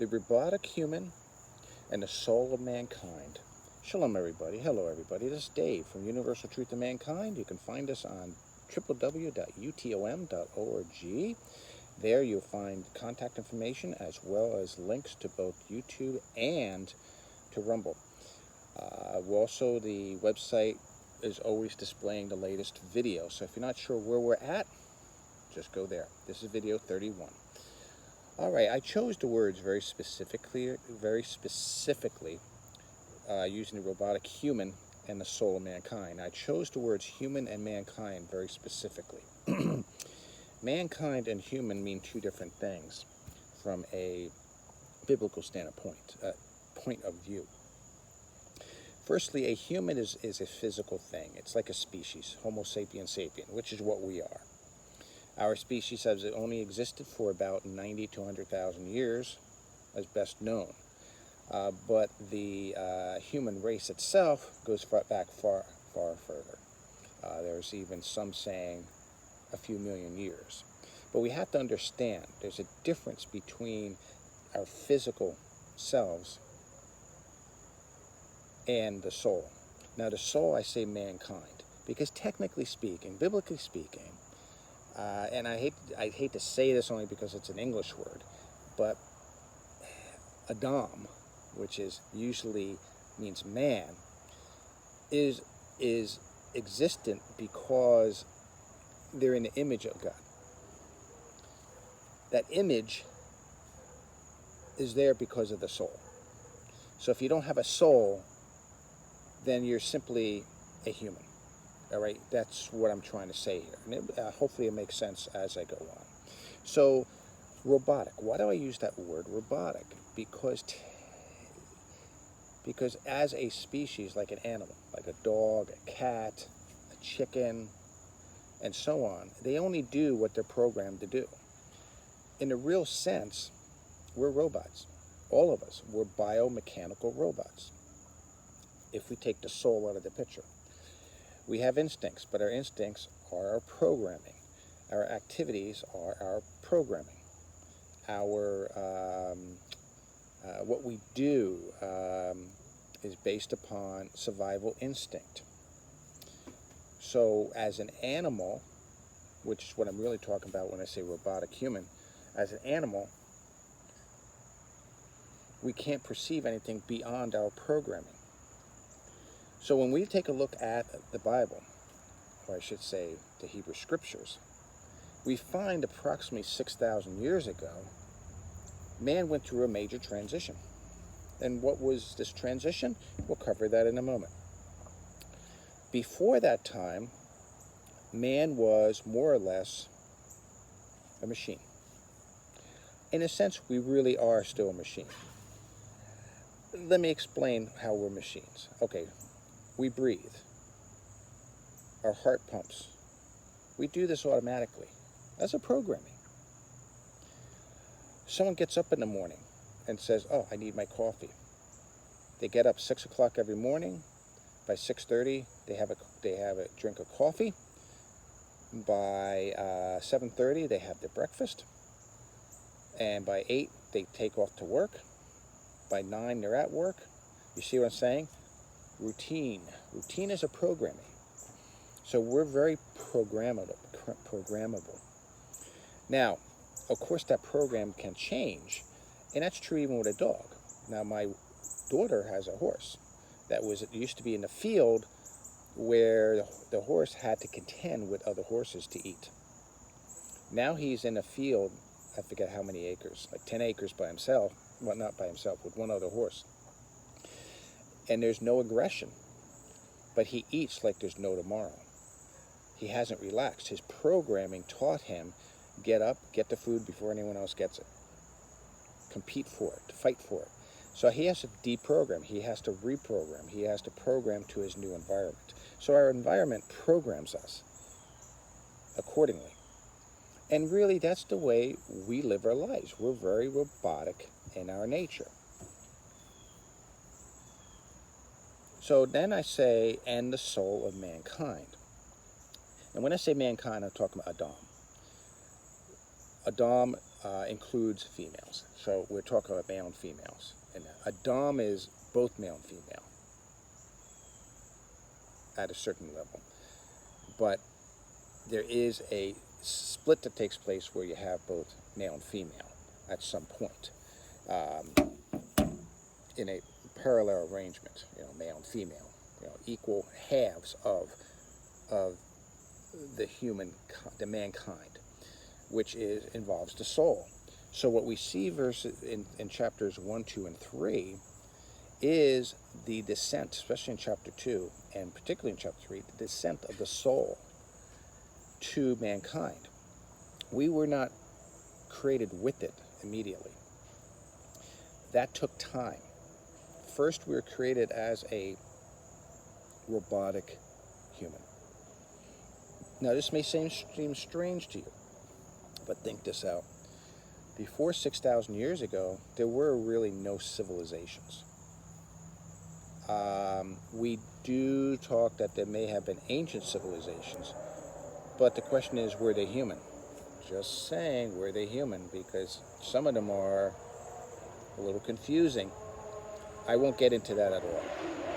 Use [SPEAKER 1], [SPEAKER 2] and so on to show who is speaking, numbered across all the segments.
[SPEAKER 1] the robotic human, and the soul of mankind. Shalom, everybody. Hello, everybody. This is Dave from Universal Truth of Mankind. You can find us on www.utom.org. There you'll find contact information as well as links to both YouTube and to Rumble. Also, the website is always displaying the latest video. So if you're not sure where we're at, just go there. This is video 31. All right, I chose the words very specifically, using the robotic human and the soul of mankind. I chose the words human and mankind very specifically. Mankind and human mean two different things from a biblical standpoint, point of view. Firstly, a human is a physical thing. It's like a species, Homo sapiens sapien, which is what we are. Our species has only existed for about 90 to 100,000 years, as best known. But the human race itself goes back far, far further. There's even some saying a few million years. But we have to understand there's a difference between our physical selves and the soul. Now, the soul, I say mankind, because technically speaking, biblically speaking, and I hate to say this only because it's an English word, but Adam, which is usually means man, is existent because they're in the image of God. That image is there because of the soul. So if you don't have a soul, then you're simply a human. All right, that's what I'm trying to say here. And hopefully it makes sense as I go on. So, robotic. Why do I use that word robotic? Because as a species, like an animal, like a dog, a cat, a chicken, and so on, they only do what they're programmed to do. In a real sense, we're robots. All of us. We're biomechanical robots. If we take the soul out of the picture. We have instincts, but our instincts are our programming. Our activities are our programming. What we do is based upon survival instinct. So as an animal, which is what I'm really talking about when I say robotic human, as an animal, we can't perceive anything beyond our programming. So when we take a look at the Bible, or I should say the Hebrew Scriptures, we find approximately 6,000 years ago, man went through a major transition. And what was this transition? We'll cover that in a moment. Before that time, man was more or less a machine. In a sense, we really are still a machine. Let me explain how we're machines. Okay. We breathe. Our heart pumps. We do this automatically. That's a programming. Someone gets up in the morning and says, oh, I need my coffee. They get up 6 o'clock every morning. By 6:30, they have a drink of coffee. By 7:30, they have their breakfast. And by 8, they take off to work. By 9, they're at work. You see what I'm saying? Routine. Routine is a programming. So we're very programmable. Now, of course, that program can change, and that's true even with a dog. Now, my daughter has a horse that used to be in the field where the horse had to contend with other horses to eat. Now he's in a field, I forget how many acres, like 10 acres by himself. Well, not by himself, with one other horse. And there's no aggression, but he eats like there's no tomorrow. He hasn't relaxed. His programming taught him, get up, get the food before anyone else gets it. Compete for it, fight for it. So he has to deprogram. He has to reprogram. He has to program to his new environment. So our environment programs us accordingly. And really, that's the way we live our lives. We're very robotic in our nature. So then I say, and the soul of mankind. And when I say mankind, I'm talking about Adam. Adam includes females. So we're talking about male and females. And a dom is both male and female at a certain level. But there is a split that takes place where you have both male and female at some point in a parallel arrangement, male and female, equal halves of the mankind, which involves the soul. So what we see in chapters 1, 2, and 3 is the descent, especially in chapter 2, and particularly in chapter 3, the descent of the soul to mankind. We were not created with it immediately. That took time. First, we were created as a robotic human. Now, this may seem strange to you, but think this out. Before 6,000 years ago, there were really no civilizations. We do talk that there may have been ancient civilizations, but the question is, were they human? Just saying, were they human? Because some of them are a little confusing. I won't get into that at all.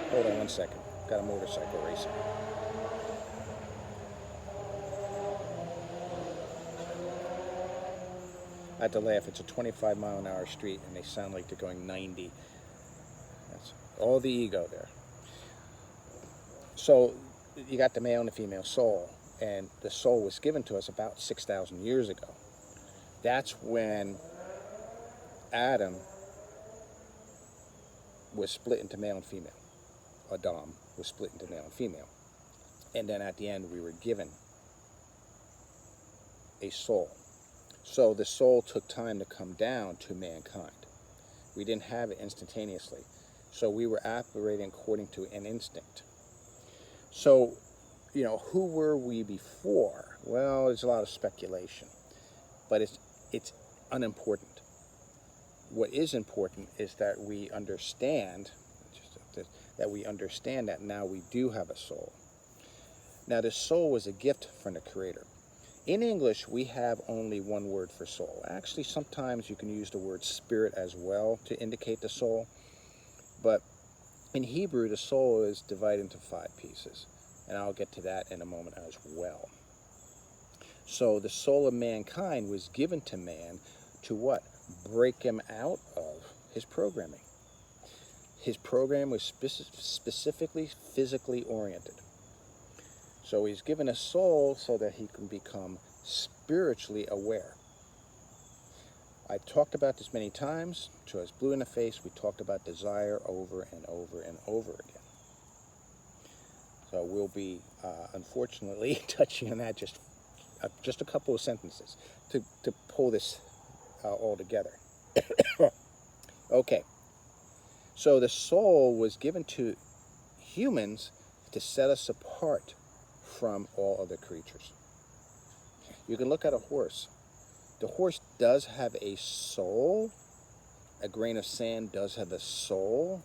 [SPEAKER 1] Hold on one second. Got a motorcycle racing. I have to laugh. It's a 25-mile-an-hour street, and they sound like they're going 90. That's all the ego there. So you got the male and the female soul, and the soul was given to us about 6,000 years ago. That's when Adam was split into male and female. Adam was split into male and female. And then at the end, we were given a soul. So the soul took time to come down to mankind. We didn't have it instantaneously. So we were operating according to an instinct. So, who were we before? Well, there's a lot of speculation, but it's unimportant. What is important is that we understand that now we do have a soul. Now, the soul was a gift from the Creator. In English, we have only one word for soul. Actually, sometimes you can use the word spirit as well to indicate the soul. But in Hebrew, the soul is divided into 5 pieces. And I'll get to that in a moment as well. So the soul of mankind was given to man to what? Break him out of his programming. His program was specifically physically oriented. So he's given a soul so that he can become spiritually aware. I've talked about this many times. So it's blue in the face. We talked about desire over and over and over again. So we'll be, unfortunately, touching on that just a couple of sentences to pull this all together. Okay. So the soul was given to humans to set us apart from all other creatures. You can look at a horse. The horse does have a soul. A grain of sand does have a soul.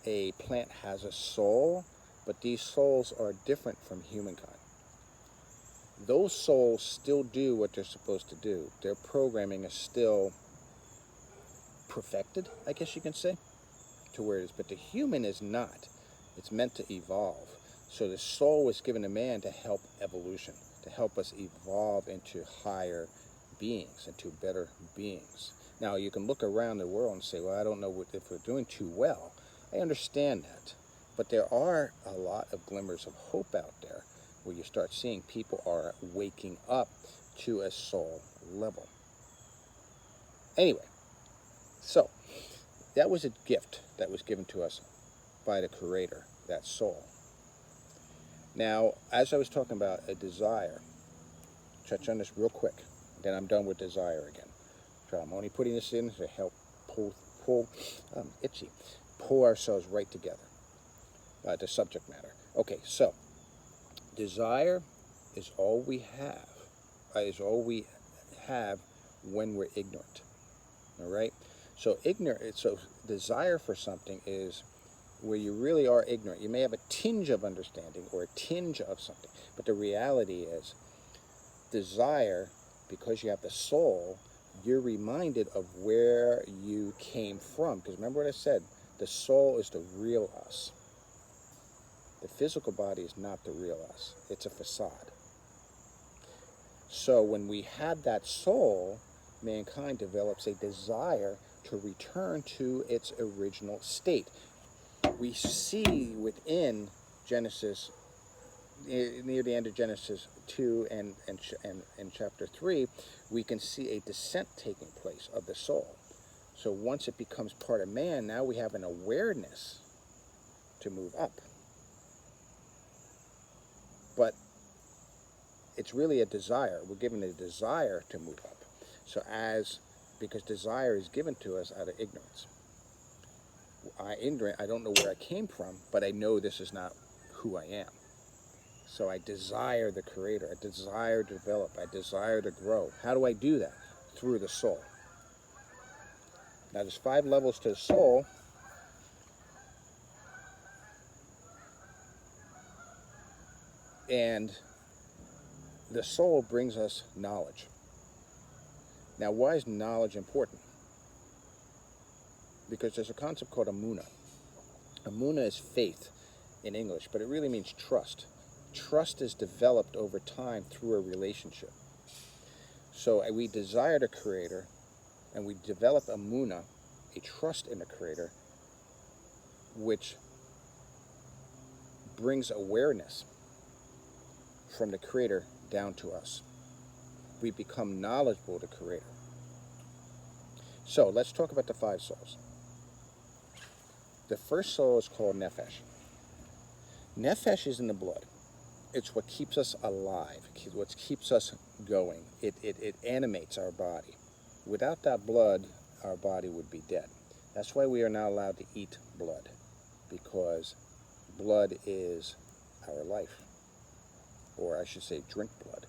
[SPEAKER 1] A plant has a soul. But these souls are different from humankind. Those souls still do what they're supposed to do. Their programming is still perfected, I guess you can say, to where it is. But the human is not. It's meant to evolve. So the soul was given to man to help evolution, to help us evolve into higher beings, into better beings. Now, you can look around the world and say, well, I don't know if we're doing too well. I understand that. But there are a lot of glimmers of hope out there where you start seeing people are waking up to a soul level. Anyway, so that was a gift that was given to us by the Creator, that soul. Now, as I was talking about a desire, touch on this real quick, then I'm done with desire again. So I'm only putting this in to help pull ourselves right together. The subject matter. Okay, so desire is all we have, when we're ignorant. All right. So desire for something is where you really are ignorant. You may have a tinge of understanding or a tinge of something, but the reality is, desire, because you have the soul, you're reminded of where you came from. Because remember what I said, the soul is the real us. The physical body is not the real us. It's a facade. So when we have that soul, mankind develops a desire to return to its original state. We see within Genesis, near the end of Genesis 2 and chapter 3, we can see a descent taking place of the soul. So once it becomes part of man, now we have an awareness to move up. But it's really a desire. We're given a desire to move up. So because desire is given to us out of ignorance. I don't know where I came from, but I know this is not who I am. So I desire the Creator. I desire to develop. I desire to grow. How do I do that? Through the soul. Now there's 5 levels to the soul. And the soul brings us knowledge. Now why is knowledge important? Because there's a concept called amuna. Amuna is faith in English, but it really means trust. Trust is developed over time through a relationship. So we desire the Creator, and we develop amuna, a trust in the Creator, which brings awareness from the Creator down to us. We become knowledgeable of the Creator. So let's talk about the 5 souls. The first soul is called Nefesh. Nefesh is in the blood. It's what keeps us alive, what keeps us going. It animates our body. Without that blood, our body would be dead. That's why we are not allowed to eat blood, because blood is our life, or I should say drink blood.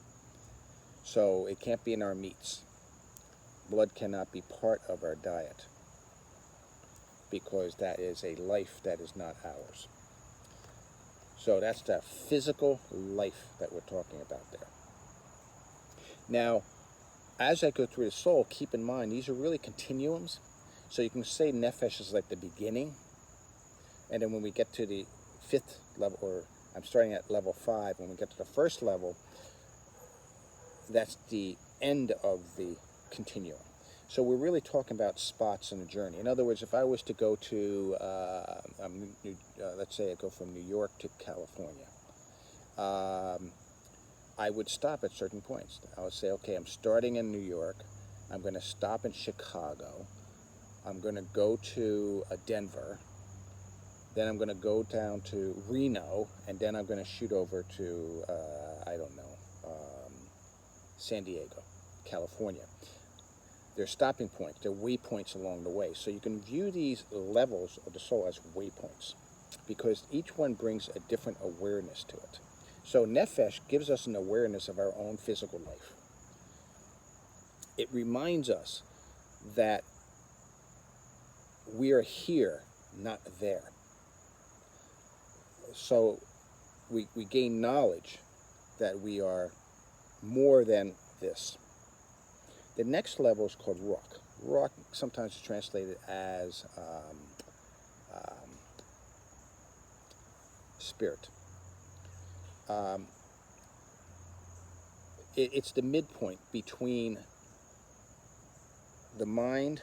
[SPEAKER 1] So it can't be in our meats. Blood cannot be part of our diet, because that is a life that is not ours. So that's the physical life that we're talking about there. Now, as I go through the soul, keep in mind, these are really continuums. So you can say Nefesh is like the beginning. And then when we get to the 5th level, or I'm starting at level 5, when we get to the 1st level, that's the end of the continuum. So we're really talking about spots in the journey. In other words, if I was to go to, let's say I go from New York to California, I would stop at certain points. I would say, okay, I'm starting in New York. I'm going to stop in Chicago. I'm going to go to Denver. Then I'm going to go down to Reno, and then I'm going to shoot over to, San Diego, California. They're stopping points, they're waypoints along the way. So you can view these levels of the soul as waypoints, because each one brings a different awareness to it. So Nefesh gives us an awareness of our own physical life. It reminds us that we are here, not there. So we gain knowledge that we are more than this. The next level is called Ruach. Ruach sometimes is translated as spirit. It's the midpoint between the mind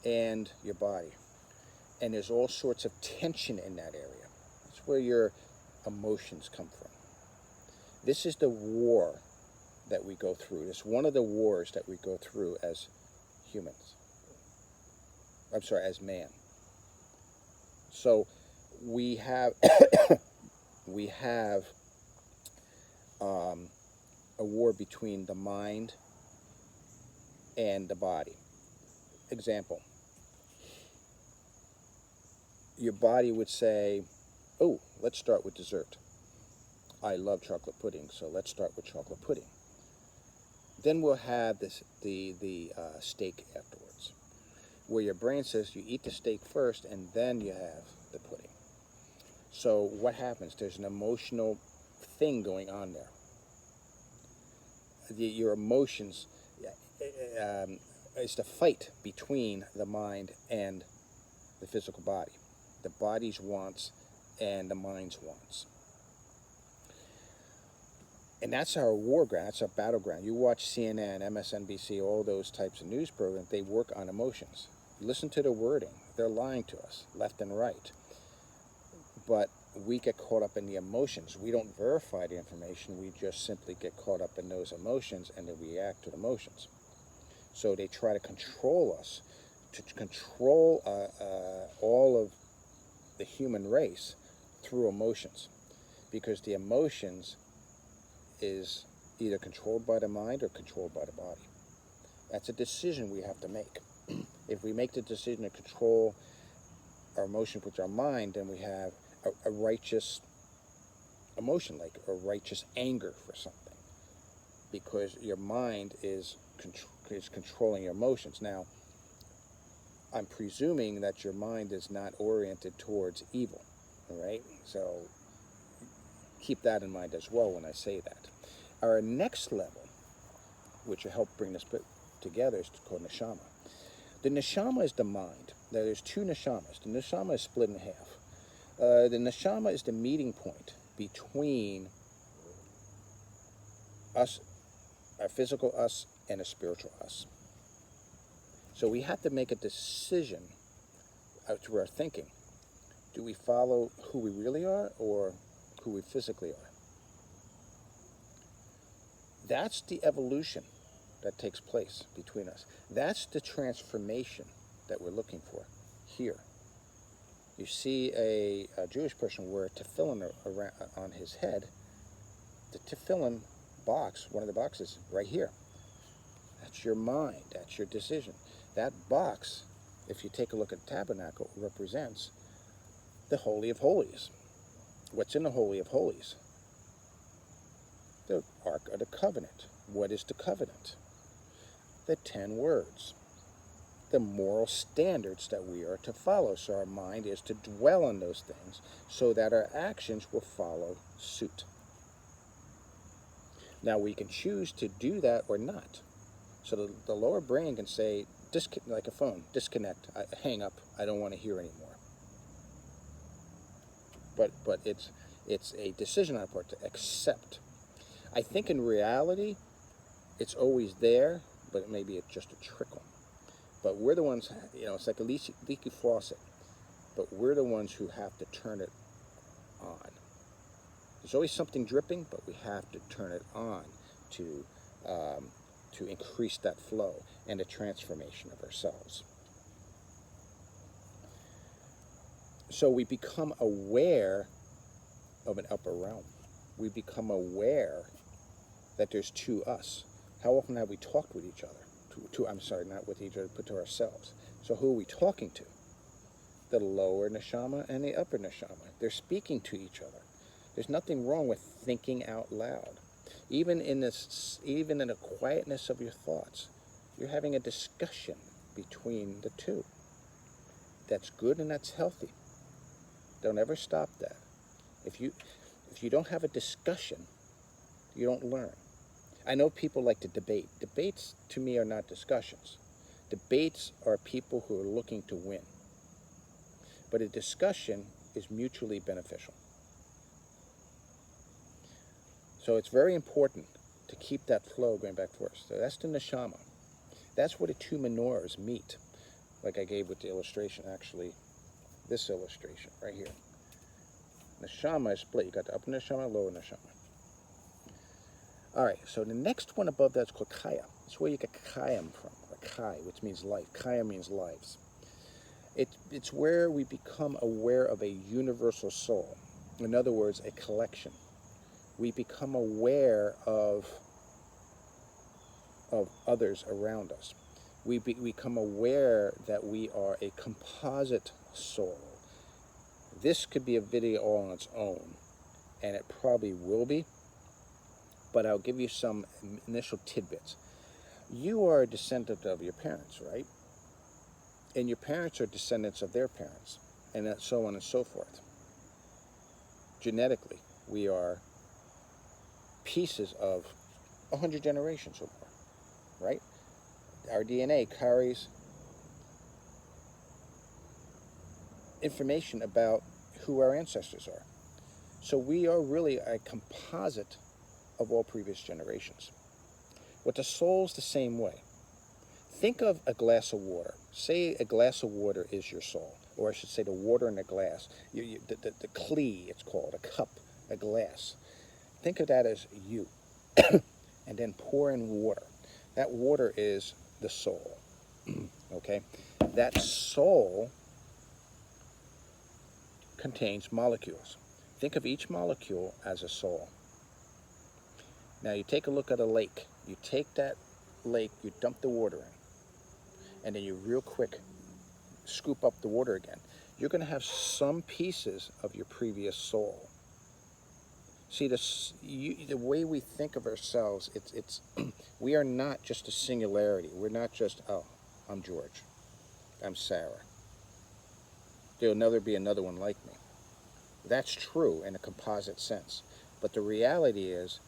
[SPEAKER 1] and your body. And there's all sorts of tension in that area. That's where your emotions come from. This is the war that we go through. It's one of the wars that we go through as humans. As man. So we have a war between the mind and the body. Example. Your body would say, oh, let's start with dessert. I love chocolate pudding, so let's start with chocolate pudding. Then we'll have the steak afterwards, where your brain says you eat the steak first and then you have the pudding. So what happens? There's an emotional thing going on there. Your emotions, is the fight between the mind and the physical body, the body's wants and the mind's wants. And that's our war ground, that's our battleground. You watch CNN, MSNBC, all those types of news programs, they work on emotions. Listen to the wording. They're lying to us, left and right. But we get caught up in the emotions. We don't verify the information. We just simply get caught up in those emotions and then react to the emotions. So they try to control us, to control all of the human race through emotions, because the emotions is either controlled by the mind or controlled by the body. That's a decision we have to make. If we make the decision to control our emotions with our mind, then we have a righteous emotion, like a righteous anger for something, because your mind is controlling your emotions. Now, I'm presuming that your mind is not oriented towards evil, all right? So keep that in mind as well when I say that. Our next level, which will help bring this together, is called neshama. The neshama is the mind. Now, there's two neshamas. The neshama is split in half. The neshama is the meeting point between us, our physical us, and a spiritual us. So we have to make a decision through our thinking. Do we follow who we really are or who we physically are? That's the evolution that takes place between us. That's the transformation that we're looking for here. You see a Jewish person wear a tefillin on his head. The tefillin box, one of the boxes, right here. That's your mind. That's your decision. That box, if you take a look at the tabernacle, represents the Holy of Holies. What's in the Holy of Holies? The Ark of the Covenant. What is the covenant? The 10 words. The moral standards that we are to follow. So our mind is to dwell on those things so that our actions will follow suit. Now we can choose to do that or not. So the lower brain can say, like a phone, disconnect, hang up, I don't want to hear anymore. But it's a decision on our part to accept. I think in reality, it's always there, but maybe it's just a trickle. But we're the ones, it's like a leaky faucet, but we're the ones who have to turn it on. There's always something dripping, but we have to turn it on to increase that flow and the transformation of ourselves. So we become aware of an upper realm. We become aware that there's two us. How often have we talked with each other? Not with each other, but to ourselves. So who are we talking to? The lower neshama and the upper neshama. They're speaking to each other. There's nothing wrong with thinking out loud. Even in the quietness of your thoughts, you're having a discussion between the two. That's good and that's healthy. Don't ever stop that. If you don't have a discussion, you don't learn. I know people like to debate. Debates, to me, are not discussions. Debates are people who are looking to win. But a discussion is mutually beneficial. So it's very important to keep that flow going back first. So that's the neshama. That's where the two menorahs meet. Like I gave with the illustration, actually, this illustration right here. Neshama is split. You got the upper neshama, lower neshama. All right, so the next one above that is called kaya. It's where you get kayam from, or kai, which means life. Kaya means lives. It's where we become aware of a universal soul. In other words, a collection. We become aware of others around us. We become aware that we are a composite soul. This could be a video all on its own, and it probably will be, but I'll give you some initial tidbits. You are a descendant of your parents, right? And your parents are descendants of their parents, and so on and so forth. Genetically, we are pieces of 100 generations or more, right? Our DNA carries information about who our ancestors are. So we are really a composite of all previous generations. With the soul's the same way. Think of a glass of water. Say a glass of water is your soul, or I should say the water in a glass. The kli, it's called, a cup, a glass. Think of that as you. And then pour in water. That water is the soul. Okay? That soul contains molecules. Think of each molecule as a soul. Now you take a look at a lake. You take that lake, you dump the water in, and then you real quick scoop up the water again. You're going to have some pieces of your previous soul. See, the way we think of ourselves, it's we are not just a singularity. We're not just, oh, I'm George, I'm Sarah. There'll never be another one like me. That's true in a composite sense. But the reality is,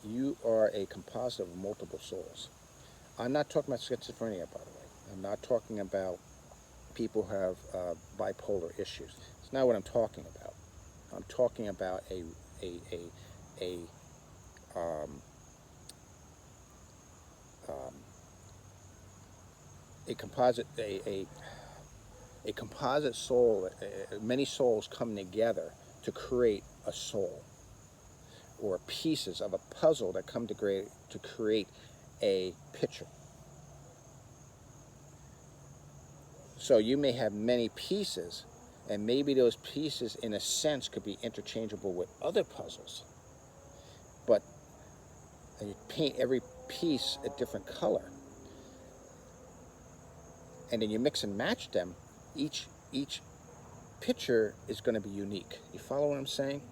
[SPEAKER 1] you are a composite of multiple souls. I'm not talking about schizophrenia, by the way. I'm not talking about people who have bipolar issues. It's not what I'm talking about. I'm talking about a composite soul, many souls come together to create a soul, or pieces of a puzzle that come to create a picture. So you may have many pieces, and maybe those pieces, in a sense, could be interchangeable with other puzzles. But you paint every piece a different color, and then you mix and match them. Each picture is going to be unique. You follow what I'm saying?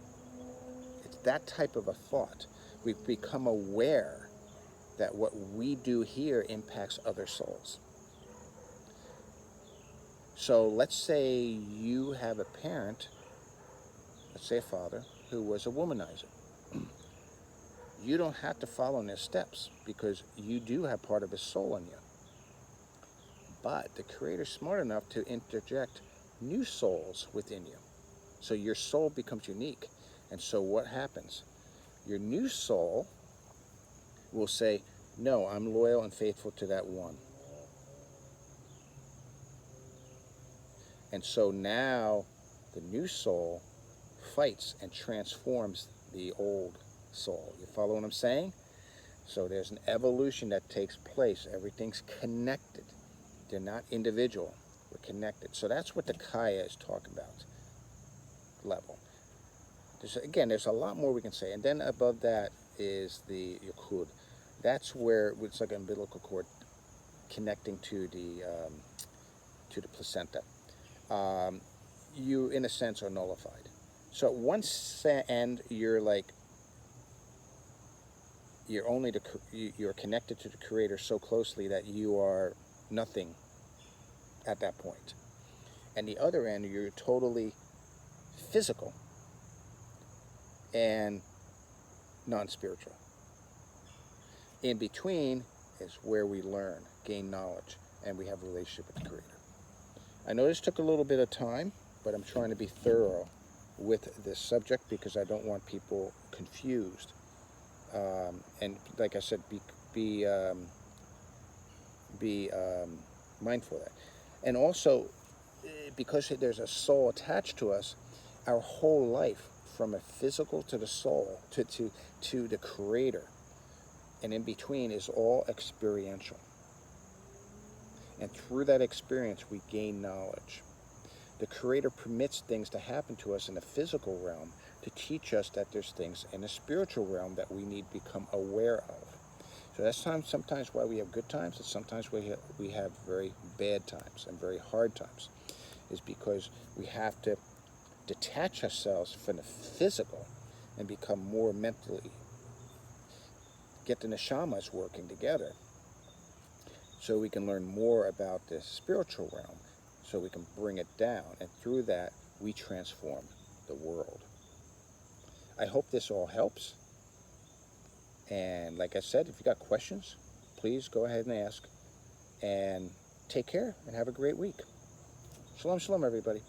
[SPEAKER 1] It's that type of a thought. We've become aware that what we do here impacts other souls. So let's say you have a parent, let's say a father, who was a womanizer. You don't have to follow in their steps, because you do have part of his soul in you. But the Creator's smart enough to interject new souls within you. So your soul becomes unique. And so what happens? Your new soul will say, no, I'm loyal and faithful to that one. And so now the new soul fights and transforms the old soul. You follow what I'm saying? So there's an evolution that takes place. Everything's connected. They're not individual. We're connected. So that's what the Kaya is talking about. Level. There's a lot more we can say. And then above that is the Yakud. That's where it's like an umbilical cord connecting to the placenta. You, in a sense, are nullified. So at one end, you're you're connected to the Creator so closely that you are nothing at that point. And the other end, you're totally physical and non-spiritual. In between is where we learn, gain knowledge, and we have a relationship with the Creator. I know this took a little bit of time, but I'm trying to be thorough with this subject because I don't want people confused. And like I said, be mindful of that. And also, because there's a soul attached to us, our whole life, from a physical to the soul, to the Creator, and in between is all experiential. And through that experience, we gain knowledge. The Creator permits things to happen to us in the physical realm to teach us that there's things in the spiritual realm that we need to become aware of. So that's sometimes why we have good times, and sometimes we have very bad times and very hard times, is because we have to detach ourselves from the physical and become more mentally, get the neshamas working together, so we can learn more about the spiritual realm, so we can bring it down, and through that we transform the world. I hope this all helps, and like I said, if you got questions, please go ahead and ask. And take care and have a great week. Shalom, shalom, everybody.